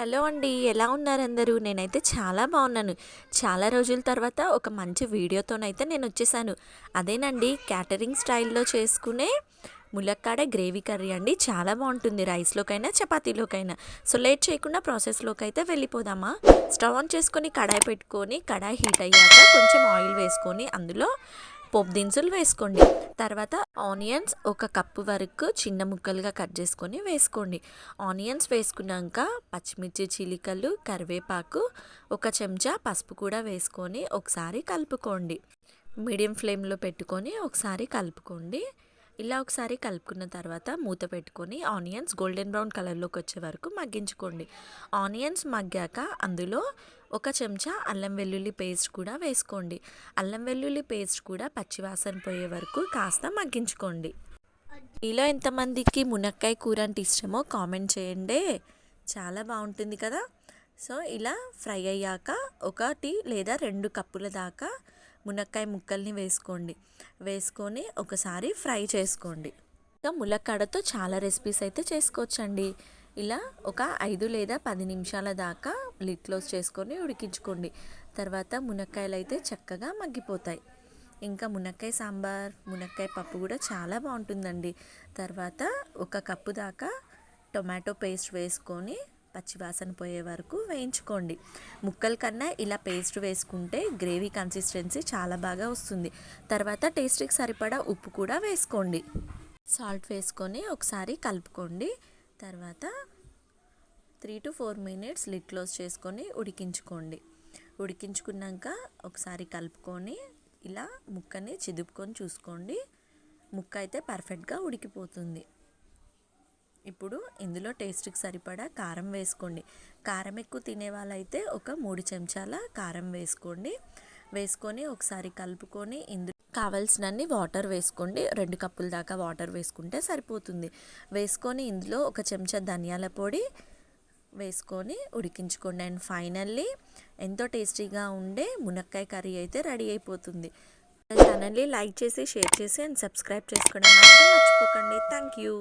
Hello అండి. ఎలా ఉన్నారు అందరూ? నేనైతే చాలా బాగున్నాను. చాలా రోజుల తర్వాత ఒక మంచి వీడియోతోనైతే నేనొచ్చేసాను. అదేనండి క్యాటరింగ్ స్టైల్‌లో చేసుకునే ములక్కాడ గ్రేవీ కర్రీ అండి. చాలా బాగుంటుంది రైస్‌లోకైనా, చపాతీలోకైనా. సో, లేట్ చేయకుండా ప్రాసెస్‌లోకైతే వెళ్ళిపోదామా? స్టవ్ ఆన్ చేసుకొని కడాయి పెట్టుకొని, కడాయి హీట్ అయ్యాక కొంచెం ఆయిల్ వేసుకొని అందులో పోపు దినుసులు వేసుకోండి. తర్వాత ఆనియన్స్ ఒక కప్పు వరకు చిన్న ముక్కలుగా కట్ చేసుకొని వేసుకోండి. ఆనియన్స్ వేసుకున్నాక పచ్చిమిర్చి చీలికలు, కరివేపాకు, ఒక చెంచా పసుపు కూడా వేసుకొని ఒకసారి కలుపుకోండి. మీడియం ఫ్లేమ్లో పెట్టుకొని ఒకసారి కలుపుకోండి. ఇలా ఒకసారి కలుపుకున్న తర్వాత మూత పెట్టుకొని ఆనియన్స్ గోల్డెన్ బ్రౌన్ కలర్లోకి వచ్చే వరకు మగ్గించుకోండి. ఆనియన్స్ మగ్గాక అందులో ఒక చెంచా అల్లం వెల్లుల్లి పేస్ట్ కూడా వేసుకోండి. అల్లం వెల్లుల్లి పేస్ట్ కూడా పచ్చివాసన పోయే వరకు కాస్త మగ్గించుకోండి. మీలో ఎంతమందికి మునక్కాయ కూర అంటే ఇష్టమో కామెంట్ చేయండి. చాలా బాగుంటుంది కదా. సో, ఇలా ఫ్రై అయ్యాక 1 లేదా 2 కప్పుల దాకా మునక్కాయ ముక్కల్ని వేసుకొని ఒకసారి ఫ్రై చేసుకోండి. ఇంకా ములక్కాడతో చాలా రెసిపీస్ అయితే చేసుకోవచ్చండి. ఇలా ఒక 5 లేదా 10 నిమిషాల దాకా లిడ్ క్లోజ్ చేసుకొని ఉడికించుకోండి. తర్వాత మునక్కాయలు అయితే చక్కగా మగ్గిపోతాయి. ఇంకా మునక్కాయ సాంబార్, మునక్కాయ పప్పు కూడా చాలా బాగుంటుందండి. తర్వాత 1 కప్పు దాకా టొమాటో పేస్ట్ వేసుకొని పచ్చివాసన పోయే వరకు వేయించుకోండి. ముక్కల కన్నా ఇలా పేస్ట్ వేసుకుంటే గ్రేవీ కన్సిస్టెన్సీ చాలా బాగా వస్తుంది. తర్వాత టేస్ట్కి సరిపడా ఉప్పు కూడా వేసుకోండి. సాల్ట్ వేసుకొని ఒకసారి కలుపుకోండి. తర్వాత 3 to 4 మినిట్స్ లిడ్ క్లోజ్ చేసుకొని ఉడికించుకోండి. ఉడికించుకున్నాక ఒకసారి కలుపుకొని ఇలా ముక్కని చిదుపుకొని చూసుకోండి. ముక్క అయితే పర్ఫెక్ట్గా ఉడికిపోతుంది. ఇప్పుడు ఇందులో టేస్ట్కి సరిపడా కారం వేసుకోండి. కారం ఎక్కువ తినే వాళ్ళైతే ఒక 3 చెంచాల కారం వేసుకొని ఒకసారి కలుపుకొని ఇందులో కావాల్సినన్ని వాటర్ వేసుకోండి. 2 కప్పుల దాకా వాటర్ వేసుకుంటే సరిపోతుంది. వేసుకొని ఇందులో 1 చెంచా ధనియాల పొడి వేసుకొని ఉడికించుకోండి. అండ్ ఫైనల్లీ ఎంతో టేస్టీగా ఉండే మునక్కాయ కర్రీ అయితే రెడీ అయిపోతుంది. ఛానల్ని లైక్ చేసి, షేర్ చేసి అండ్ సబ్స్క్రైబ్ చేసుకోవడం మాత్రం మర్చిపోకండి. Thank you.